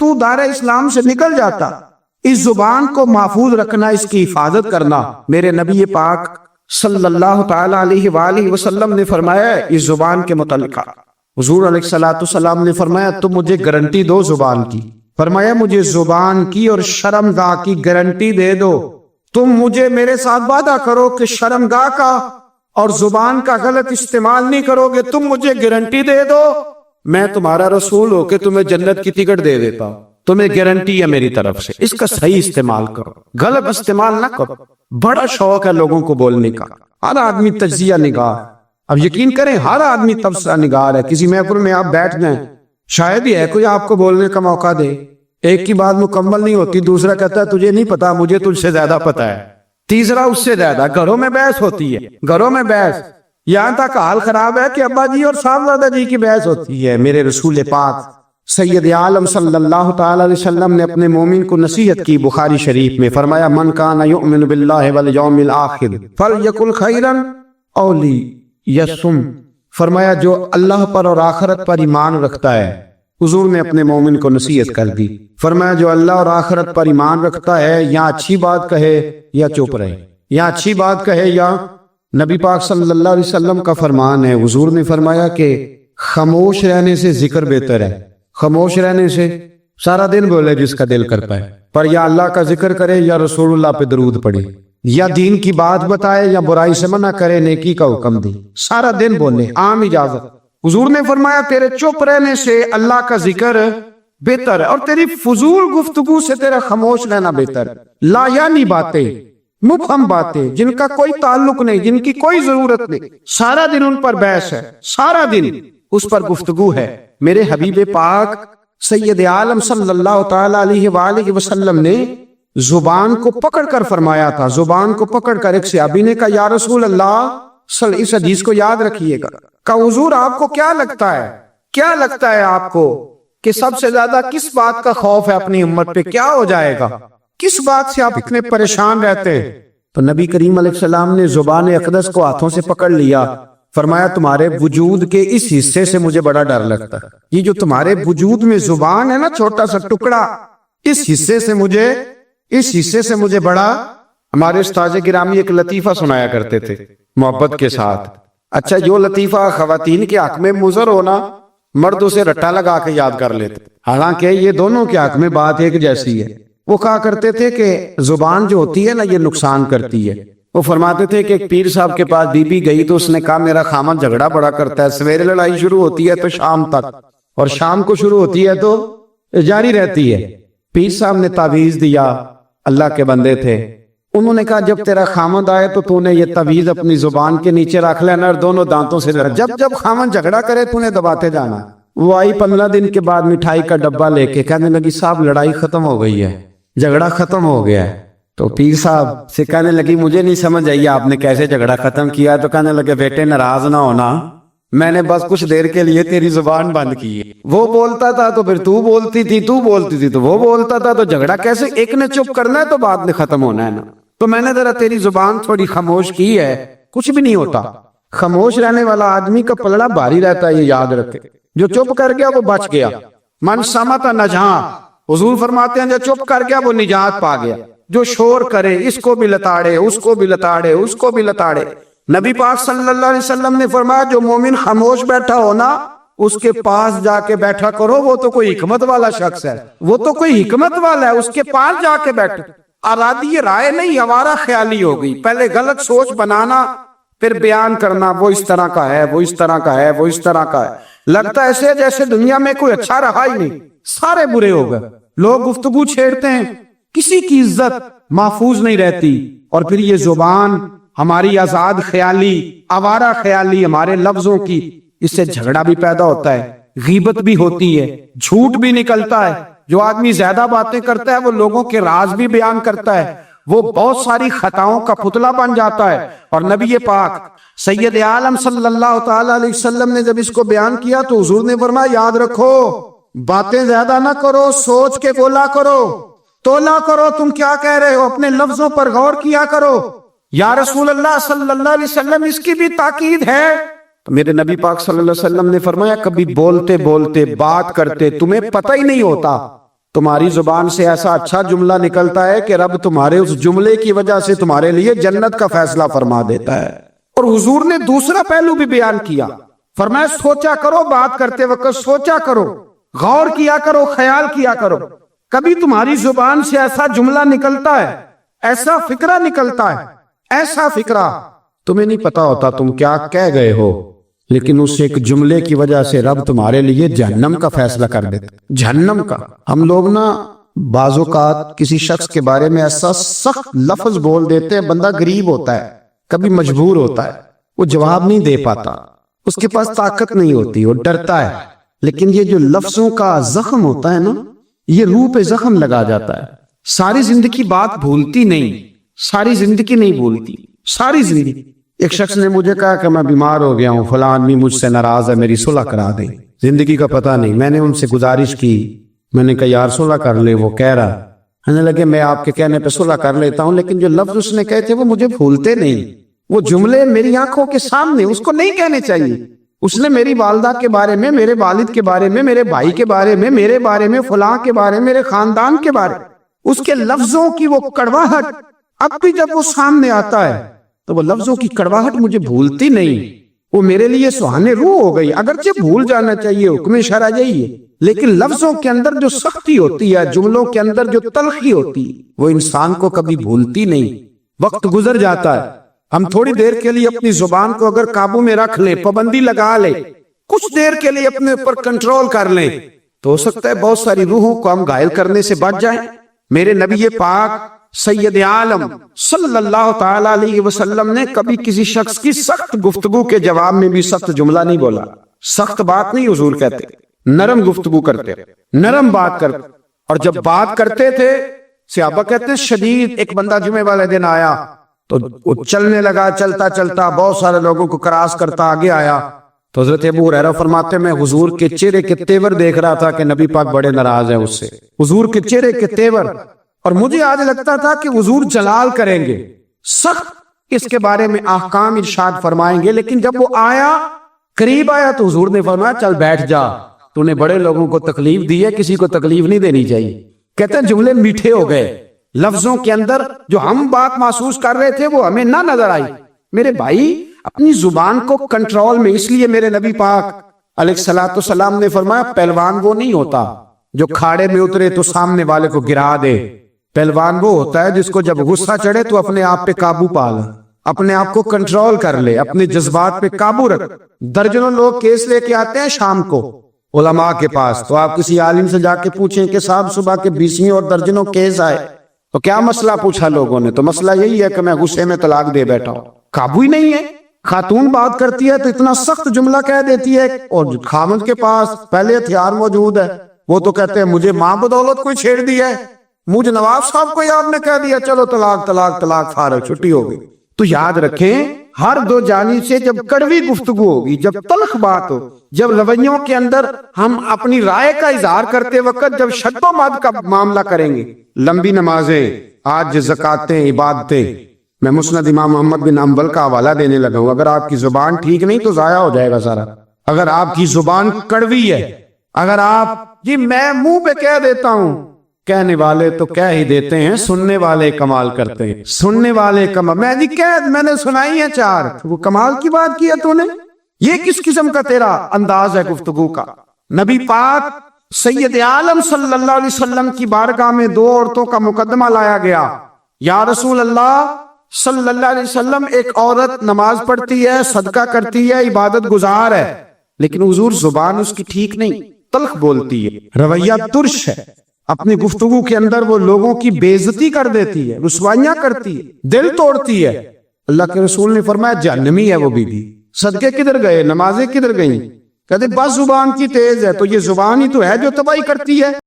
تو دار اسلام سے نکل جاتا۔ اس زبان کو محفوظ رکھنا، اس کی حفاظت کرنا، میرے نبی پاک صلی اللہ تعالی علیہ وآلہ وسلم نے فرمایا اس زبان کے متعلق۔ حضور علیہ الصلوۃ والسلام نے فرمایا تم مجھے گارنٹی دو زبان کی، فرمایا مجھے زبان کی اور شرمگاہ کی گارنٹی دے دو، تم مجھے میرے ساتھ وعدہ کرو کہ شرمگاہ کا اور زبان کا غلط استعمال نہیں کرو گے، تم مجھے گارنٹی دے دو، میں تمہارا رسول ہو کے تمہیں جنت کی ٹکٹ دے دیتا ہوں، تمہیں گارنٹی ہے میری طرف سے، اس کا صحیح استعمال کرو، غلط استعمال نہ کرو۔ بڑا شوق ہے لوگوں کو بولنے کا، ہر آدمی تجزیہ نگار، اب یقین کریں ہر آدمی تبصرہ نگار ہے۔ کسی محفل میں آپ بیٹھ جائیں، شاید ہی ہے کوئی آپ کو بولنے کا موقع دے، ایک کی بات مکمل نہیں ہوتی، دوسرا کہتا ہے تجھے نہیں پتا، مجھے تجھ سے زیادہ پتا ہے، تیسرا اس سے زیادہ۔ گھروں میں بحث ہوتی ہے، گھروں میں بحث، یہاں تک حال خراب ہے کہ ابا جی اور صاحبزادہ جی کی بحث ہوتی ہے۔ میرے رسول پاک سید عالم صلی اللہ تعالی علیہ وسلم نے اپنے مومن کو نصیحت کی، بخاری شریف میں فرمایا من کان یؤمن باللہ والیوم الآخر فلیقل خیرا او لیصم، فرمایا جو اللہ پر اور آخرت پر ایمان رکھتا ہے، حضور نے اپنے مومن کو نصیحت کر دی، فرمایا جو اللہ اور آخرت پر ایمان رکھتا ہے یا اچھی بات کہے یا چپ رہے، یا اچھی بات کہے یا، نبی پاک صلی اللہ علیہ وسلم کا فرمان ہے، حضور نے فرمایا کہ خاموش رہنے سے ذکر بہتر ہے، خاموش رہنے سے، سارا دن بولے جس کا دل کر پائے، پر یا اللہ کا ذکر کرے یا رسول اللہ پہ درود پڑھے، یا دین کی بات بتائے یا برائی سے منع کرے، نیکی کا حکم دے، سارا دن بولے، عام اجازت۔ حضور نے فرمایا تیرے چپ رہنے سے اللہ کا ذکر بہتر ہے، اور تیری فضول گفتگو سے تیرا خاموش رہنا بہتر ہے۔ لا یعنی باتیں، مبہم باتیں جن کا کوئی تعلق نہیں، جن کی کوئی ضرورت نہیں، سارا دن ان پر بحث ہے، سارا دن اس پر گفتگو ہے۔ میرے حبیب پاک سید عالم صلی اللہ تعالی علیہ وآلہ وسلم نے زبان کو پکڑ کر فرمایا تھا، زبان کو پکڑ کر ایک صحابی نے کہا یا رسول اللہ، اس حدیث کو یاد رکھیے گا، کہا حضور آپ کو کیا لگتا ہے، کیا لگتا ہے آپ کو کہ سب سے زیادہ کس بات کا خوف ہے اپنی امت پہ، کیا ہو جائے گا، کس بات سے آپ اتنے پریشان رہتے ہیں؟ تو نبی کریم علیہ السلام نے زبان اقدس کو ہاتھوں سے پکڑ لیا، فرمایا تمہارے وجود کے اس حصے سے مجھے بڑا ڈر لگتا ہے، یہ جو تمہارے وجود میں زبان ہے نا، چھوٹا سا ٹکڑا، اس حصے سے مجھے بڑا، ہمارے استاد گرامی ایک لطیفہ سنایا کرتے تھے محبت کے ساتھ، اچھا جو لطیفہ خواتین کے حق میں مضر ہونا، مرد اسے رٹا لگا کے یاد کر لیتے، حالانکہ یہ دونوں کے حق میں بات ایک جیسی ہے۔ وہ کہا کرتے تھے کہ زبان جو ہوتی ہے نا یہ نقصان کرتی ہے۔ وہ فرماتے تھے کہ ایک پیر صاحب کے پاس بی بی گئی تو اس نے کہا میرا خامن جھگڑا بڑا کرتا ہے، سویرے لڑائی شروع ہوتی ہے تو شام تک، اور شام کو شروع ہوتی ہے تو جاری رہتی ہے۔ پیر صاحب نے تعویذ دیا، اللہ کے بندے تھے، انہوں نے کہا جب تیرا خامد آئے تو تو نے یہ تعویذ اپنی زبان کے نیچے رکھ لینا اور دونوں دانتوں سے جب خامد جھگڑا کرے تو نے دباتے جانا۔ وہ آئی 15 دن کے بعد مٹھائی کا ڈبہ لے کے، کہنے لگی صاحب لڑائی ختم ہو گئی ہے، جھگڑا ختم ہو گیا ہے۔ تو پیر صاحب سے کہنے لگی مجھے نہیں سمجھ آئی آپ نے کیسے جھگڑا ختم کیا؟ تو کہنے لگے بیٹے ناراض نہ ہونا، میں نے بس کچھ دیر کے لیے تیری زبان بند کی ہے، وہ بولتا تھا تو پھر تو بولتی تھی، تو بولتی تھی تو وہ بولتا تھا، تو جھگڑا کیسے، ایک نے چپ کرنا ہے تو بعد میں ختم ہونا ہے نا، تو میں نے ذرا تیری زبان تھوڑی خاموش کی ہے، کچھ بھی نہیں ہوتا۔ خاموش رہنے والا آدمی کا پلڑا بھاری رہتا ہے، یہ یاد رکھے، جو چپ کر گیا وہ بچ گیا، من سمت نجا، حضور فرماتے ہیں جو چپ کر گیا وہ نجات پا گیا، جو شور کرے اس کو بھی لتاڑے، اس کو بھی لتاڑے، اس کو بھی لتاڑے۔ نبی پاک صلی اللہ علیہ وسلم نے فرمایا جو مومن خاموش بیٹھا ہو نا اس کے پاس جا کے بیٹھا کرو، وہ تو کوئی حکمت والا شخص ہے، وہ تو کوئی حکمت والا ہے، اس کے پاس جا کے بیٹھو۔ ارادی رائے نہیں، ہمارا خیالی ہو گئی، پہلے غلط سوچ بنانا پھر بیان کرنا، وہ اس طرح کا ہے، وہ اس طرح کا ہے، وہ اس طرح کا ہے، لگتا ایسے جیسے دنیا میں کوئی اچھا رہا ہی نہیں، سارے برے ہو گئے۔ لوگ گفتگو چھیڑتے ہیں، کسی کی عزت محفوظ نہیں رہتی، اور پھر یہ زبان ہماری آزاد خیالی، آوارہ خیالی ہمارے لفظوں کی، اس سے جھگڑا بھی پیدا ہوتا ہے، غیبت بھی ہوتی ہے، جھوٹ بھی نکلتا ہے، جو آدمی زیادہ باتیں کرتا ہے وہ لوگوں کے راز بھی بیان کرتا ہے، وہ بہت ساری خطاؤں کا پتلا بن جاتا ہے۔ اور نبی پاک سید عالم صلی اللہ تعالی علیہ وسلم نے جب اس کو بیان کیا تو حضور نے فرمایا یاد رکھو باتیں زیادہ نہ کرو، سوچ کے بولا کرو، تولا کرو تم کیا کہہ رہے ہو، اپنے لفظوں پر غور کیا کرو۔ یا رسول اللہ صلی اللہ علیہ وسلم اس کی بھی تاکید ہے؟ تو میرے نبی پاک صلی اللہ علیہ وسلم نے فرمایا کبھی بولتے بولتے بات کرتے تمہیں پتہ ہی نہیں ہوتا تمہاری زبان سے ایسا اچھا جملہ نکلتا ہے کہ رب تمہارے اس جملے کی وجہ سے تمہارے لیے جنت کا فیصلہ فرما دیتا ہے۔ اور حضور نے دوسرا پہلو بھی بیان کیا، فرمایا سوچا کرو، بات کرتے وقت سوچا کرو، غور کیا کرو، خیال کیا کرو۔ کبھی تمہاری زبان سے ایسا جملہ نکلتا ہے، ایسا فکرہ نکلتا ہے، ایسا فکرہ تمہیں نہیں پتا ہوتا تم کیا کہہ گئے ہو، لیکن اس ایک جملے کی وجہ سے رب تمہارے لیے جہنم کا فیصلہ کر دیتا، جہنم کا۔ ہم لوگ نا بعض اوقات کسی شخص کے بارے میں ایسا سخت لفظ بول دیتے ہیں، بندہ غریب ہوتا ہے، کبھی مجبور ہوتا ہے، وہ جواب نہیں دے پاتا، اس کے پاس طاقت نہیں ہوتی، وہ ڈرتا ہے، لیکن یہ جو لفظوں کا زخم ہوتا ہے نا، یہ روح پہ زخم لگا جاتا ہے۔ ساری زندگی بات بھولتی نہیں، ساری زندگی نہیں بھولتی، ساری زندگی۔ ایک شخص نے مجھے کہا کہ میں بیمار ہو گیا ہوں، فلاں آدمی مجھ سے ناراض ہے، میری صلح کرا دیں، زندگی کا پتہ نہیں۔ میں نے ان سے گزارش کی، میں نے کہا یار صلح کر لے، وہ کہہ رہا کہنے لگے میں آپ کے کہنے پہ صلح کر لیتا ہوں، لیکن جو لفظ اس نے کہے تھے وہ مجھے بھولتے نہیں، وہ جملے میری آنکھوں کے سامنے، اس کو نہیں کہنے چاہیے۔ اس نے میری والدہ کے بارے میں، میرے والد کے بارے میں، میرے بھائی کے بارے میں، میرے بارے میں، فلاں کے بارے میں، میرے خاندان کے بارے میں، اس کے لفظوں کی وہ کڑواہٹ اب بھی جب وہ سامنے آتا ہے تو وہ لفظوں کی کڑواہٹ مجھے بھولتی نہیں، وہ میرے لیے سہانے روح ہو گئی۔ اگرچہ بھول جانا چاہیے، حکم شرع یہی ہے، لیکن لفظوں کے اندر جو سختی ہوتی ہے، جملوں کے اندر جو تلخی ہوتی ہے، وہ انسان کو کبھی بھولتی نہیں۔ وقت گزر جاتا ہے، ہم تھوڑی دیر کے لیے اپنی زبان کو اگر قابو میں رکھ لیں، پابندی لگا لیں، کچھ دیر کے لیے اپنے اوپر کنٹرول کر لیں، تو ہو سکتا ہے بہت ساری روحوں کو ہم گھائل کرنے سے بچ جائیں۔ میرے نبی پاک سید عالم صلی اللہ تعالی علیہ وسلم نے کبھی کسی شخص کی سخت گفتگو کے جواب میں بھی سخت جملہ نہیں بولا، سخت بات نہیں حضور کہتے، نرم گفتگو کرتے، نرم بات کرتے۔ اور جب بات کرتے تھے صحابہ کہتے ہیں شدید، ایک بندہ جمعے والے دن آیا تو وہ چلنے لگا، چلتا چلتا بہت سارے لوگوں کو کراس کرتا آگے آیا، تو حضرت ابو ہریرہ فرماتے میں حضور کے چہرے کے تیور دیکھ رہا تھا کہ نبی پاک بڑے ناراض ہیں اس سے، حضور کے چہرے کے تیور، اور مجھے آج لگتا تھا کہ حضور جلال کریں گے، سخت اس کے بارے میں احکام ارشاد فرمائیں گے، لیکن جب وہ آیا، قریب آیا، تو حضور نے فرمایا چل بیٹھ جا، تو نے بڑے لوگوں کو تکلیف دی ہے، کسی کو تکلیف نہیں دینی چاہیے۔ کہتے ہیں جملے میٹھے ہو گئے، لفظوں کے اندر جو ہم بات محسوس کر رہے تھے وہ ہمیں نہ نظر آئی۔ میرے بھائی اپنی زبان کو کنٹرول میں، اس لیے میرے نبی پاک علیہ الصلوۃ والسلام نے فرمایا پہلوان وہ نہیں ہوتا جو کھاڑے میں اترے تو سامنے والے کو گرا دے، پہلوان وہ ہوتا ہے جس کو جب غصہ چڑھے تو اپنے آپ پہ قابو پا لے، اپنے آپ کو کنٹرول کر لے، اپنے جذبات پہ قابو رکھ۔ درجنوں لوگ کیس لے کے آتے ہیں شام کو علماء کے پاس، تو آپ کسی عالم سے جا کے پوچھیں کہ صاحب صبح کے 20 اور درجنوں کیس آئے، تو کیا مسئلہ پوچھا لوگوں نے؟ تو مسئلہ یہی ہے کہ میں غصے میں طلاق دے بیٹھا ہوں، قابو ہی نہیں ہے۔ خاتون بات کرتی ہے تو اتنا سخت جملہ کہہ دیتی ہے، اور خامد کے پاس پہلے ہتھیار موجود ہے، وہ تو کہتے ہیں مجھے ماں بدولت کوئی چھیڑ دیا ہے، مجھے نواب صاحب کو آپ نے کہہ دیا، چلو طلاق طلاق طلاق، فارغ، چھٹی ہو گئی۔ تو یاد رکھیں ہر دو جانب سے جب کڑوی گفتگو ہوگی، جب تلخ بات ہو، جب رویوں کے اندر ہم اپنی رائے کا اظہار کرتے وقت جب شد و مد کا معاملہ کریں گے، لمبی نمازیں، آج زکاتیں، عبادتیں، میں مسند امام محمد بن حنبل کا حوالہ دینے لگا ہوں، اگر آپ کی زبان ٹھیک نہیں تو ضائع ہو جائے گا سارا۔ اگر آپ کی زبان کڑوی ہے، اگر آپ جی میں منہ پہ کہہ دیتا ہوں، کہنے والے تو کہہ ہی دیتے ہیں، سننے والے کمال کرتے ہیں، سننے والے کمال، میں نے سنائی ہے 4، وہ کمال کی بات کی ہے تو نے، یہ کس قسم کا تیرا انداز ہے گفتگو کا؟ نبی پاک سید عالم صلی اللہ علیہ وسلم کی بارگاہ میں 2 عورتوں کا مقدمہ لایا گیا، یا رسول اللہ صلی اللہ علیہ وسلم، ایک عورت نماز پڑھتی ہے، صدقہ کرتی ہے، عبادت گزار ہے، لیکن حضور زبان اس کی ٹھیک نہیں، تلخ بولتی ہے، رویہ ترش ہے، اپنی گفتگو کے اندر وہ لوگوں کی بے عزتی کر دیتی ہے، رسوائیاں کرتی ہے، دل توڑتی ہے۔ اللہ کے رسول نے فرمایا جہنمی ہے وہ بی بی۔ صدقے کدھر گئے، نمازیں کدھر گئیں؟ کہتے بس زبان کی تیز ہے، تو یہ زبان ہی تو ہے جو تباہی کرتی ہے۔